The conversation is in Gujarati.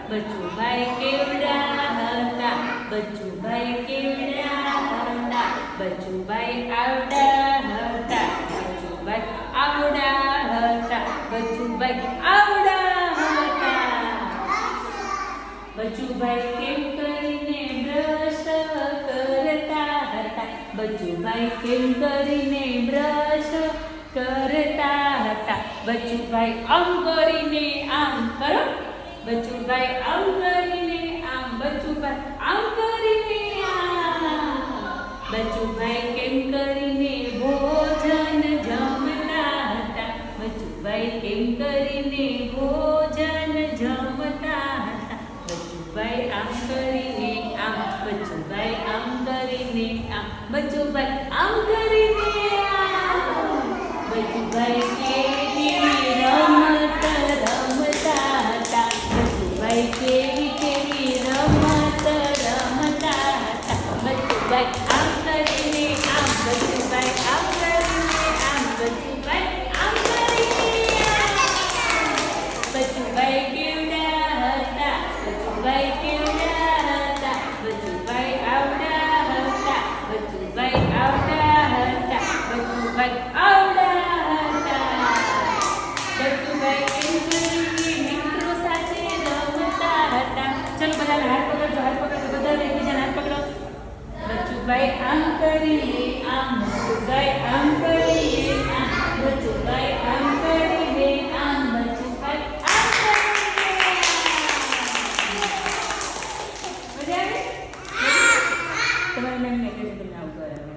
બચુભાઈ કેવડા હતા, બચુભાઈ કેવડા હતા, બચુભાઈ આવડા હતા, બચુભાઈ આવડા હતા, બચુભાઈ આવડા હતા. બચુભાઈ કેમ કરીને બ્રશ કરતા હતા, બચુભાઈ કેમ કરીને બ્રશ કરતા હતા, બચુભાઈ આમ કરીને આમ કરો, બચુભાઈ આમ કરીને આમ, બચુભાઈ આમ કરીને આમ. બચુભાઈ કેમ કરીને ભોજન જમતા હતા, બચુભાઈ કેમ કરીને ભોજન જમતા હતા, બચુભાઈ આમ કરીને આમ, બચુભાઈ આમ કરીને આમ, બચુભાઈ આમ કરીને આમ. બચુભાઈ કેવી રમત રમતા હતા, બચુભાઈ કેવી રમત રમતા હતા, બચુભાઈ આમ કરીને આમ, બચુભાઈ આમ કરીને આમ, બચુભાઈ આમ કરીને આમ. બચુભાઈ કેવડા હતા, બચુભાઈ કેવડા હતા, બચુભાઈ આવડા હતા, બચુભાઈ આવડા હતા, બચુભાઈ આવડા હતા. બચુભાઈ કેમ કરીને મિત્રો સાથે રમતા હતા. ચલો બધા હાથ પકડજો, હાથ પકડજો, બધા એકબીજાના હાથ પકડો. બચુભાઈ આમ કરીને આમ, બચુભાઈ આમ કરીને આમ, બચુભાઈ આમ કરીને આમ, બચુભાઈ આમ કરીને આમ. મજા આવે? તમારા મેમને કહેજો તમને આવું કરાવે.